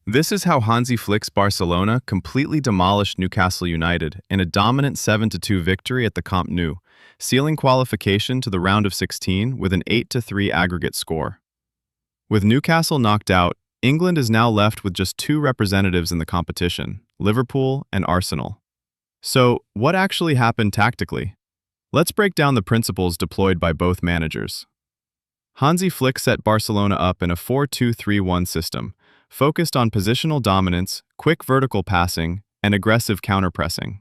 This is how Hansi Flick's Barcelona completely demolished Newcastle United in a dominant 7-2 victory at the Camp Nou, sealing qualification to the round of 16 with an 8-3 aggregate score. With Newcastle knocked out, England is now left with just two representatives in the competition, Liverpool and Arsenal. So, what actually happened tactically? Let's break down the principles deployed by both managers. Hansi Flick set Barcelona up in a 4-2-3-1 system, focused on positional dominance, quick vertical passing, and aggressive counterpressing.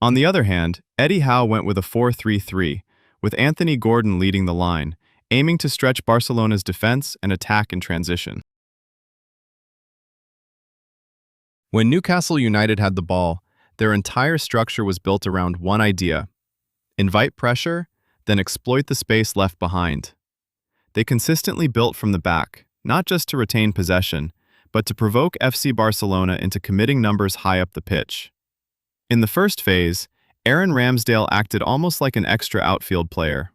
On the other hand, Eddie Howe went with a 4-3-3, with Anthony Gordon leading the line, aiming to stretch Barcelona's defense and attack in transition. When Newcastle United had the ball, their entire structure was built around one idea: invite pressure, then exploit the space left behind. They consistently built from the back, not just to retain possession, but to provoke FC Barcelona into committing numbers high up the pitch. In the first phase, Aaron Ramsdale acted almost like an extra outfield player.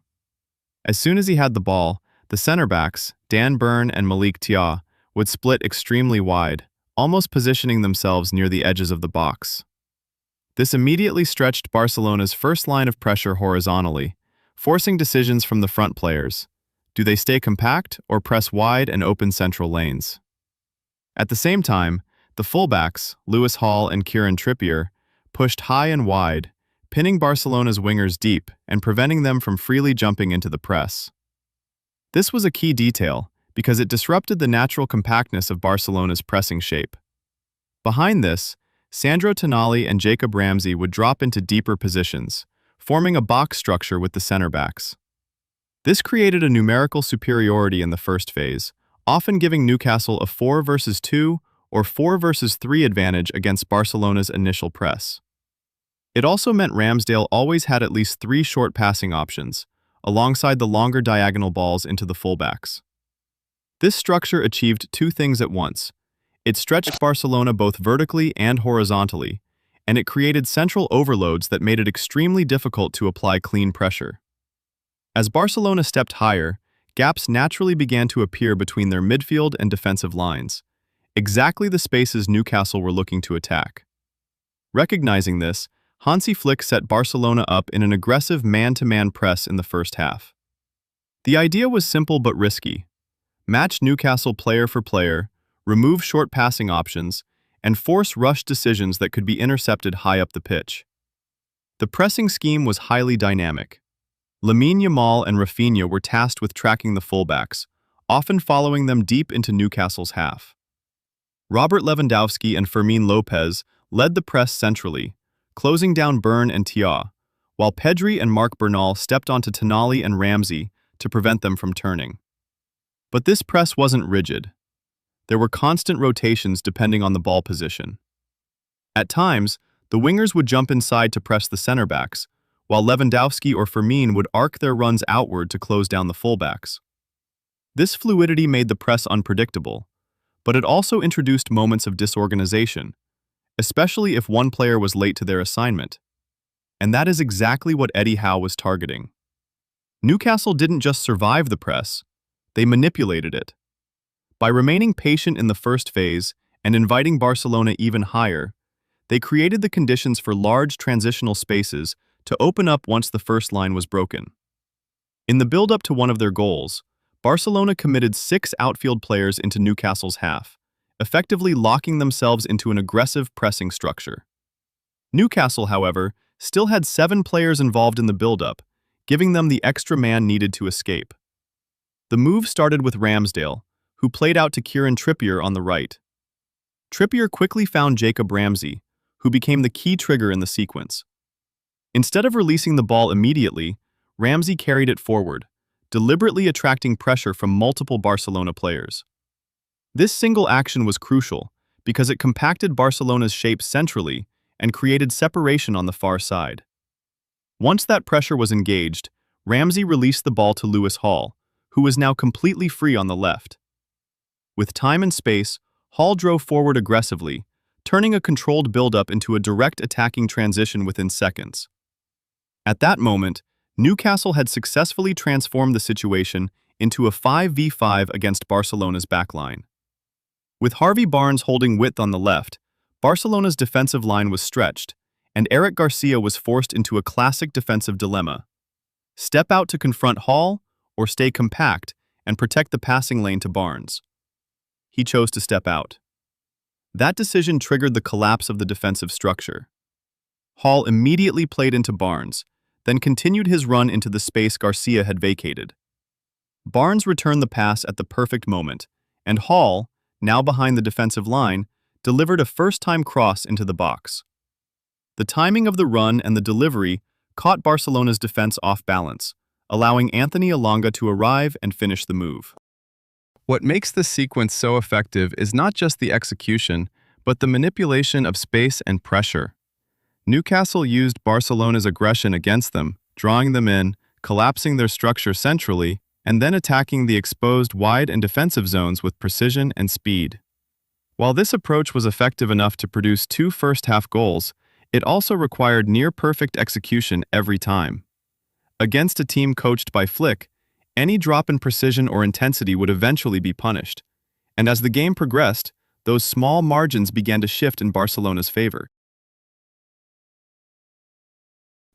As soon as he had the ball, the center-backs, Dan Burn and Malick Thiaw, would split extremely wide, almost positioning themselves near the edges of the box. This immediately stretched Barcelona's first line of pressure horizontally, forcing decisions from the front players. Do they stay compact or press wide and open central lanes? At the same time, the fullbacks, Lewis Hall and Kieran Trippier, pushed high and wide, pinning Barcelona's wingers deep and preventing them from freely jumping into the press. This was a key detail because it disrupted the natural compactness of Barcelona's pressing shape. Behind this, Sandro Tonali and Jacob Ramsey would drop into deeper positions, forming a box structure with the center-backs. This created a numerical superiority in the first phase, often giving Newcastle a 4 versus 2 or 4 versus 3 advantage against Barcelona's initial press. It also meant Ramsdale always had at least 3 short passing options, alongside the longer diagonal balls into the fullbacks. This structure achieved two things at once. It stretched Barcelona both vertically and horizontally, and it created central overloads that made it extremely difficult to apply clean pressure. As Barcelona stepped higher, gaps naturally began to appear between their midfield and defensive lines, exactly the spaces Newcastle were looking to attack. Recognizing this, Hansi Flick set Barcelona up in an aggressive man-to-man press in the first half. The idea was simple but risky. Match Newcastle player for player, remove short passing options, and force rush decisions that could be intercepted high up the pitch. The pressing scheme was highly dynamic. Lamine Yamal and Raphinha were tasked with tracking the fullbacks, often following them deep into Newcastle's half. Robert Lewandowski and Fermin Lopez led the press centrally, closing down Burn and Thiaw, while Pedri and Marc Bernal stepped onto Tonali and Ramsey to prevent them from turning. But this press wasn't rigid. There were constant rotations depending on the ball position. At times, the wingers would jump inside to press the center-backs, while Lewandowski or Fermin would arc their runs outward to close down the fullbacks. This fluidity made the press unpredictable, but it also introduced moments of disorganization, especially if one player was late to their assignment. And that is exactly what Eddie Howe was targeting. Newcastle didn't just survive the press, they manipulated it. By remaining patient in the first phase and inviting Barcelona even higher, they created the conditions for large transitional spaces to open up once the first line was broken. In the build-up to one of their goals, Barcelona committed 6 outfield players into Newcastle's half, effectively locking themselves into an aggressive pressing structure. Newcastle, however, still had 7 players involved in the build-up, giving them the extra man needed to escape. The move started with Ramsdale, who played out to Kieran Trippier on the right. Trippier quickly found Jacob Ramsey, who became the key trigger in the sequence. Instead of releasing the ball immediately, Ramsey carried it forward, deliberately attracting pressure from multiple Barcelona players. This single action was crucial because it compacted Barcelona's shape centrally and created separation on the far side. Once that pressure was engaged, Ramsey released the ball to Lewis Hall, who was now completely free on the left. With time and space, Hall drove forward aggressively, turning a controlled build-up into a direct attacking transition within seconds. At that moment, Newcastle had successfully transformed the situation into a 5v5 against Barcelona's backline. With Harvey Barnes holding width on the left, Barcelona's defensive line was stretched, and Eric Garcia was forced into a classic defensive dilemma. Step out to confront Hall, or stay compact and protect the passing lane to Barnes. He chose to step out. That decision triggered the collapse of the defensive structure. Hall immediately played into Barnes, then continued his run into the space Garcia had vacated. Barnes returned the pass at the perfect moment, and Hall, now behind the defensive line, delivered a first-time cross into the box. The timing of the run and the delivery caught Barcelona's defense off balance, allowing Anthony Elanga to arrive and finish the move. What makes this sequence so effective is not just the execution, but the manipulation of space and pressure. Newcastle used Barcelona's aggression against them, drawing them in, collapsing their structure centrally, and then attacking the exposed wide and defensive zones with precision and speed. While this approach was effective enough to produce 2 first-half goals, it also required near-perfect execution every time. Against a team coached by Flick, any drop in precision or intensity would eventually be punished, and as the game progressed, those small margins began to shift in Barcelona's favor.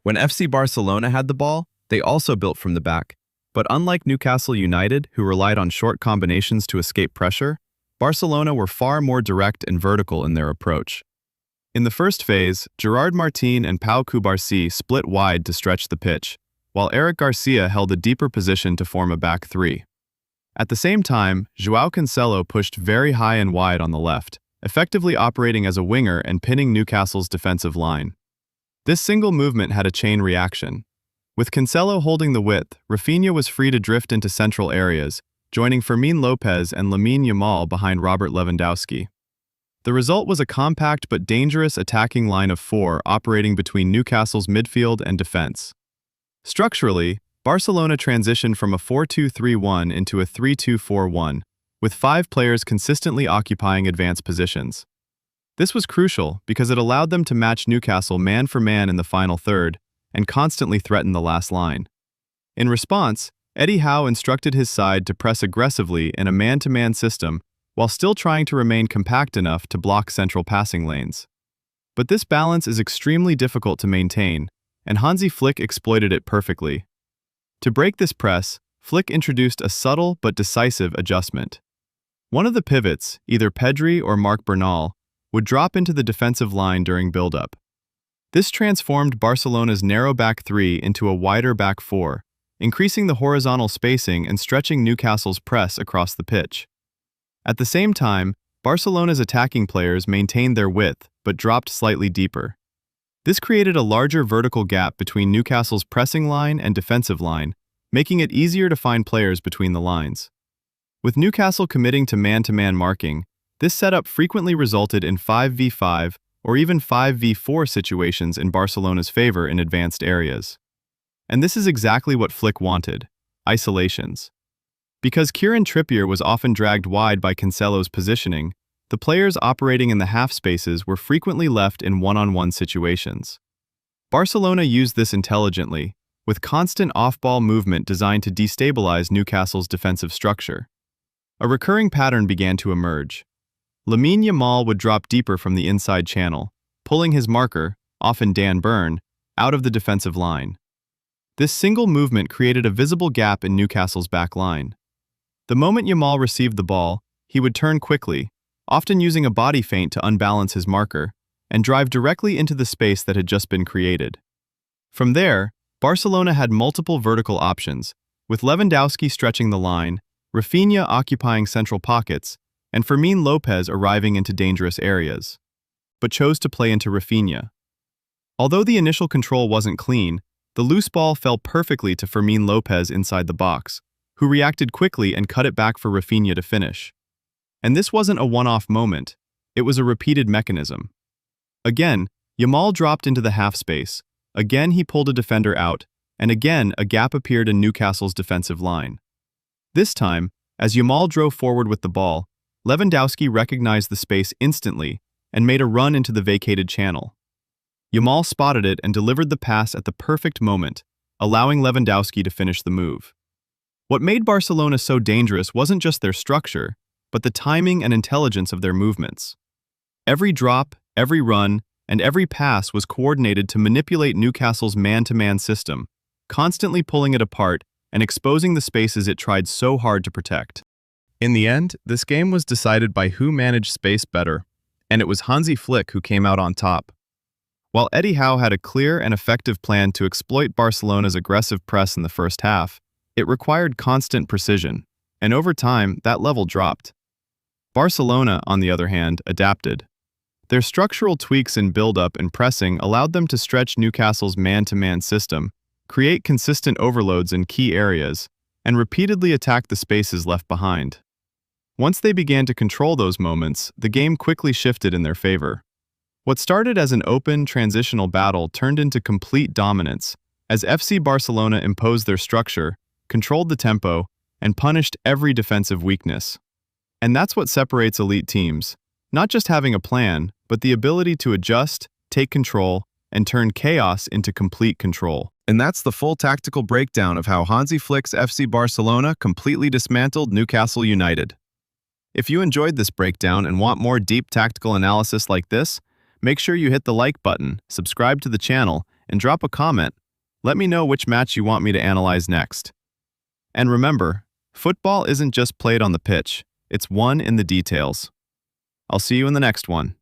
When FC Barcelona had the ball, they also built from the back. But unlike Newcastle United, who relied on short combinations to escape pressure, Barcelona were far more direct and vertical in their approach. In the first phase, Gerard Martín and Pau Cubarsí split wide to stretch the pitch, while Eric Garcia held a deeper position to form a back three. At the same time, João Cancelo pushed very high and wide on the left, effectively operating as a winger and pinning Newcastle's defensive line. This single movement had a chain reaction. With Cancelo holding the width, Raphinha was free to drift into central areas, joining Fermín López and Lamine Yamal behind Robert Lewandowski. The result was a compact but dangerous attacking line of 4 operating between Newcastle's midfield and defense. Structurally, Barcelona transitioned from a 4-2-3-1 into a 3-2-4-1, with 5 players consistently occupying advanced positions. This was crucial because it allowed them to match Newcastle man for man in the final third and constantly threaten the last line. In response, Eddie Howe instructed his side to press aggressively in a man-to-man system while still trying to remain compact enough to block central passing lanes. But this balance is extremely difficult to maintain, and Hansi Flick exploited it perfectly. To break this press, Flick introduced a subtle but decisive adjustment. One of the pivots, either Pedri or Marc Bernal, would drop into the defensive line during build-up. This transformed Barcelona's narrow back 3 into a wider back 4, increasing the horizontal spacing and stretching Newcastle's press across the pitch. At the same time, Barcelona's attacking players maintained their width but dropped slightly deeper. This created a larger vertical gap between Newcastle's pressing line and defensive line, making it easier to find players between the lines. With Newcastle committing to man-to-man marking, this setup frequently resulted in 5v5 or even 5v4 situations in Barcelona's favor in advanced areas. And this is exactly what Flick wanted: isolations. Because Kieran Trippier was often dragged wide by Cancelo's positioning, the players operating in the half spaces were frequently left in one-on-one situations. Barcelona used this intelligently, with constant off-ball movement designed to destabilize Newcastle's defensive structure. A recurring pattern began to emerge. Lamine Yamal would drop deeper from the inside channel, pulling his marker, often Dan Burn, out of the defensive line. This single movement created a visible gap in Newcastle's back line. The moment Yamal received the ball, he would turn quickly, often using a body feint to unbalance his marker, and drive directly into the space that had just been created. From there, Barcelona had multiple vertical options, with Lewandowski stretching the line, Raphinha occupying central pockets, and Fermín López arriving into dangerous areas, but chose to play into Raphinha. Although the initial control wasn't clean, the loose ball fell perfectly to Fermín López inside the box, who reacted quickly and cut it back for Raphinha to finish. And this wasn't a one-off moment, it was a repeated mechanism. Again, Yamal dropped into the half space, again he pulled a defender out, and again a gap appeared in Newcastle's defensive line. This time, as Yamal drove forward with the ball, Lewandowski recognized the space instantly and made a run into the vacated channel. Yamal spotted it and delivered the pass at the perfect moment, allowing Lewandowski to finish the move. What made Barcelona so dangerous wasn't just their structure, but the timing and intelligence of their movements. Every drop, every run, and every pass was coordinated to manipulate Newcastle's man-to-man system, constantly pulling it apart and exposing the spaces it tried so hard to protect. In the end, this game was decided by who managed space better, and it was Hansi Flick who came out on top. While Eddie Howe had a clear and effective plan to exploit Barcelona's aggressive press in the first half, it required constant precision, and over time, that level dropped. Barcelona, on the other hand, adapted. Their structural tweaks in build-up and pressing allowed them to stretch Newcastle's man-to-man system, create consistent overloads in key areas, and repeatedly attack the spaces left behind. Once they began to control those moments, the game quickly shifted in their favor. What started as an open, transitional battle turned into complete dominance, as FC Barcelona imposed their structure, controlled the tempo, and punished every defensive weakness. And that's what separates elite teams, not just having a plan, but the ability to adjust, take control, and turn chaos into complete control. And that's the full tactical breakdown of how Hansi Flick's FC Barcelona completely dismantled Newcastle United. If you enjoyed this breakdown and want more deep tactical analysis like this, make sure you hit the like button, subscribe to the channel, and drop a comment. Let me know which match you want me to analyze next. And remember, football isn't just played on the pitch, it's won in the details. I'll see you in the next one.